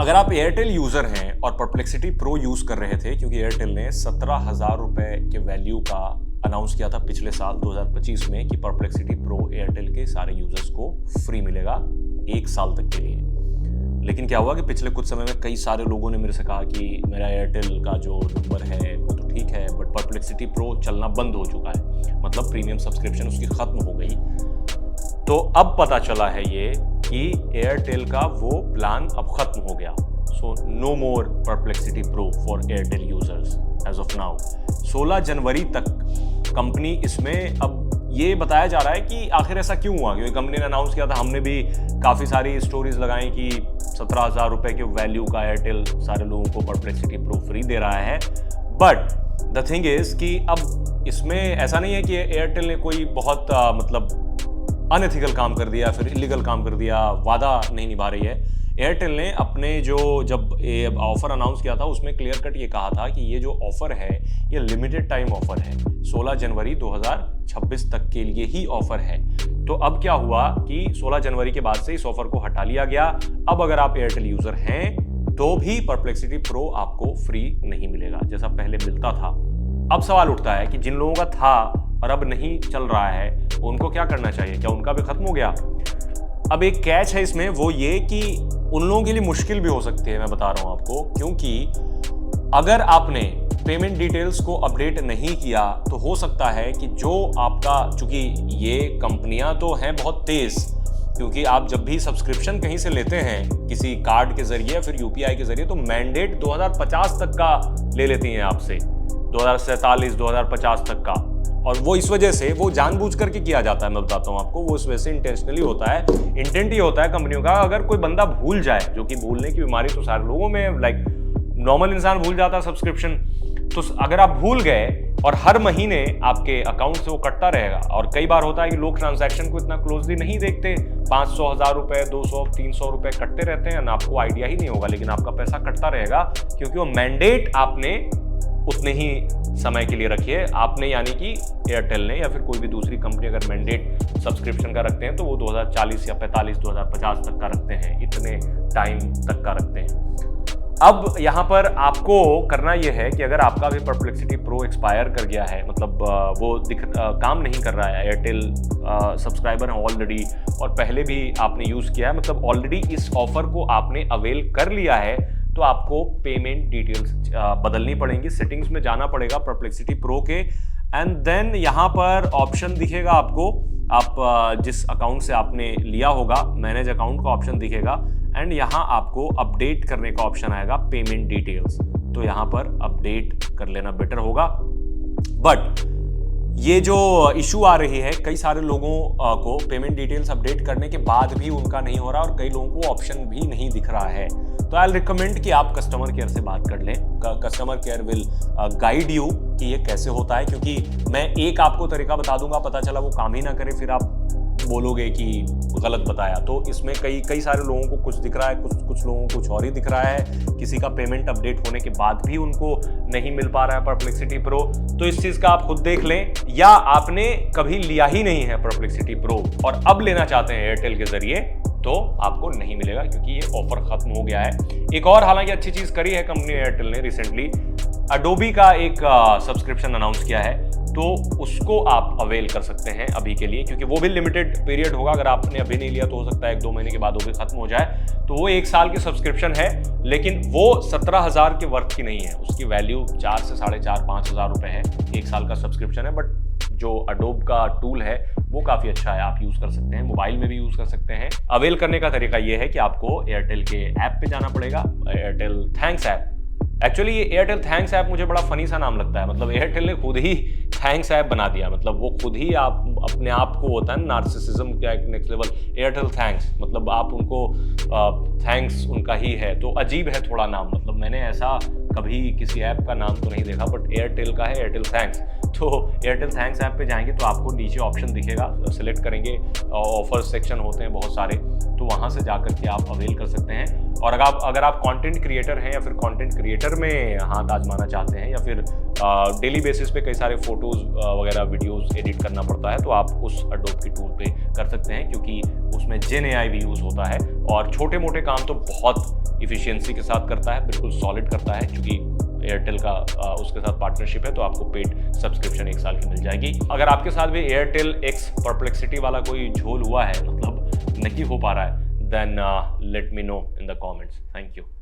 अगर आप Airtel user हैं और परप्लेक्सिटी प्रो यूज कर रहे थे, क्योंकि एयरटेल ने 17,000 रुपए के वैल्यू का अनाउंस किया था पिछले साल 2025 में कि परप्लेक्सिटी प्रो एयरटेल के सारे यूजर्स को फ्री मिलेगा 1 साल तक के लिए। लेकिन क्या हुआ कि पिछले कुछ समय में कई सारे लोगों ने मेरे से कहा कि मेरा एयरटेल का जो नंबर है वो तो ठीक है, बट परप्लेक्सिटी प्रो चलना बंद हो चुका है, मतलब प्रीमियम सब्सक्रिप्शन उसकी खत्म हो गई। तो अब पता चला है ये कि एयरटेल का वो प्लान अब खत्म हो गया। So no more perplexity pro for Airtel users as of now. 16 जनवरी तक कंपनी इसमें, अब ये बताया जा रहा है कि आखिर ऐसा क्यों हुआ, क्योंकि कंपनी ने अनाउंस किया था, हमने भी काफ़ी सारी स्टोरीज लगाई कि 17,000 रुपए के वैल्यू का एयरटेल सारे लोगों को परप्लेक्सिटी प्रो फ्री दे रहा है। बट द थिंग इज कि अब इसमें ऐसा नहीं है कि एयरटेल ने कोई बहुत मतलब अनएथिकल काम कर दिया, फिर इलीगल काम कर दिया, वादा नहीं निभा रही है। एयरटेल ने अपने जब ऑफर अनाउंस किया था उसमें क्लियर कट ये कहा था कि ये जो ऑफर है ये लिमिटेड टाइम ऑफर है, 16 जनवरी 2026 तक के लिए ही ऑफर है। तो अब क्या हुआ कि 16 जनवरी के बाद से इस ऑफर को हटा लिया गया। अब अगर आप एयरटेल यूजर हैं तो भी परप्लेक्सिटी प्रो आपको फ्री नहीं मिलेगा जैसा पहले मिलता था। अब सवाल उठता है कि जिन लोगों का था और अब नहीं चल रहा है उनको क्या करना चाहिए, क्या उनका भी खत्म हो गया? अब एक कैच है इसमें, वो ये कि उन लोगों के लिए मुश्किल भी हो सकती है, मैं बता रहा हूं आपको, क्योंकि अगर आपने पेमेंट डिटेल्स को अपडेट नहीं किया तो हो सकता है कि जो आपका, चूंकि ये कंपनियां तो हैं बहुत तेज, क्योंकि आप जब भी सब्सक्रिप्शन कहीं से लेते हैं किसी कार्ड के जरिए या फिर यूपीआई के जरिए तो मैंडेट 2050 तक का ले लेती हैं आपसे, 2047 2050 तक का। और वो इस वजह से वो जानबूझ करके किया जाता है, मैं बताता हूँ आपको, वो इस वजह से इंटेंशनली होता है। इंटेंट ये होता है कंपनियों का, अगर कोई बंदा भूल जाए, जो कि भूलने की बीमारी तो सारे लोगों में, लाइक नॉर्मल इंसान भूल जाता है सब्सक्रिप्शन, तो अगर आप भूल गए और हर महीने आपके अकाउंट से वो कटता रहेगा, और कई बार होता है कि लोग ट्रांजैक्शन को इतना क्लोजली नहीं देखते, 500 1000 रुपए 200 300 रुपए कटते रहते हैं, आपको आइडिया ही नहीं होगा, लेकिन आपका पैसा कटता रहेगा क्योंकि वो मैंडेट आपने उतने ही समय के लिए रखिए आपने, यानी कि एयरटेल ने या फिर कोई भी दूसरी कंपनी अगर मैंडेट सब्सक्रिप्शन का रखते हैं तो वो 2040 या 45 2050 तक का रखते हैं, इतने टाइम तक का रखते हैं। अब यहाँ पर आपको करना यह है कि अगर आपका भी परप्लेक्सिटी प्रो एक्सपायर कर गया है, मतलब वो काम नहीं कर रहा है, एयरटेल सब्सक्राइबर है ऑलरेडी और पहले भी आपने यूज़ किया है, मतलब ऑलरेडी इस ऑफर को आपने अवेल कर लिया है, तो आपको पेमेंट डिटेल्स बदलनी पड़ेंगी, सेटिंग्स में जाना पड़ेगा परप्लेक्सिटी प्रो के, एंड देन यहाँ पर ऑप्शन दिखेगा आपको, आप जिस अकाउंट से आपने लिया होगा मैनेज अकाउंट का ऑप्शन दिखेगा, एंड यहाँ आपको अपडेट करने का ऑप्शन आएगा पेमेंट डिटेल्स, तो यहाँ पर अपडेट कर लेना बेटर होगा। बट ये जो इशू आ रही है, कई सारे लोगों को पेमेंट डिटेल्स अपडेट करने के बाद भी उनका नहीं हो रहा और कई लोगों को ऑप्शन भी नहीं दिख रहा है, तो आई रिकमेंड कि आप कस्टमर केयर से बात कर लें। Customer care will guide you कि ये कैसे होता है, क्योंकि मैं एक आपको तरीका बता दूंगा, पता चला वो काम ही ना करे, फिर आप बोलोगे कि गलत बताया। तो इसमें कई सारे लोगों को कुछ दिख रहा है, कुछ लोगों को कुछ और ही दिख रहा है, किसी का पेमेंट अपडेट होने के बाद भी उनको नहीं मिल पा रहा है परप्लेक्सिटी प्रो। तो इस चीज़ का आप खुद देख लें, या आपने कभी लिया ही नहीं है परप्लेक्सिटी प्रो और अब लेना चाहते हैं एयरटेल के जरिए, तो आपको नहीं मिलेगा क्योंकि ये ऑफर खत्म हो गया है। एक और हालांकि अच्छी चीज़ करी है कंपनी एयरटेल ने, रिसेंटली अडोबी का एक सब्सक्रिप्शन अनाउंस किया है, तो उसको आप अवेल कर सकते हैं अभी के लिए, क्योंकि वो भी लिमिटेड पीरियड होगा, अगर आपने अभी नहीं लिया तो हो सकता है 1-2 महीने के बाद वो भी खत्म हो जाए। तो वो 1 साल की सब्सक्रिप्शन है, लेकिन वो 17,000 के वर्थ की नहीं है, उसकी वैल्यू 4 से 4.5-5 हज़ार रुपये है, 1 साल का सब्सक्रिप्शन है। बट जो अडोब का टूल है वो काफ़ी अच्छा है, आप यूज़ कर सकते हैं, मोबाइल में भी यूज़ कर सकते हैं। अवेल करने का तरीका ये है कि आपको एयरटेल के ऐप पे जाना पड़ेगा, एयरटेल थैंक्स ऐप। एक्चुअली ये एयरटेल थैंक्स ऐप मुझे बड़ा फनी सा नाम लगता है, मतलब एयरटेल ने खुद ही थैंक्स ऐप बना दिया, मतलब वो खुद ही आप अपने आप को, होता है नार्सिसिज्म का एक नेक्स्ट लेवल, एयरटेल थैंक्स, मतलब आप उनको थैंक्स उनका ही है, तो अजीब है थोड़ा नाम, मतलब मैंने ऐसा कभी किसी ऐप का नाम तो नहीं देखा, बट एयरटेल का है एयरटेल थैंक्स। तो एयरटेल थैंक्स ऐप पे जाएंगे तो आपको नीचे ऑप्शन दिखेगा, सिलेक्ट करेंगे, ऑफर सेक्शन होते हैं बहुत सारे, तो वहाँ से जाकर के आप अवेल कर सकते हैं। और अगर आप कंटेंट क्रिएटर हैं या फिर कंटेंट क्रिएटर में हाथ आजमाना चाहते हैं या फिर डेली बेसिस पे कई सारे फोटोज़ वगैरह वीडियोस एडिट करना पड़ता है, तो आप उस एडोब की टूल पे कर सकते हैं, क्योंकि उसमें जेन एआई भी यूज़ होता है और छोटे मोटे काम तो बहुत इफिशियंसी के साथ करता है, बिल्कुल सॉलिड करता है। क्योंकि एयरटेल का उसके साथ पार्टनरशिप है, तो आपको पेड सब्सक्रिप्शन 1 साल की मिल जाएगी। अगर आपके साथ भी एयरटेल एक्स परप्लेक्सिटी वाला कोई झोल हुआ है, मतलब नहीं हो पा रहा है, then let me know in the comments. Thank you.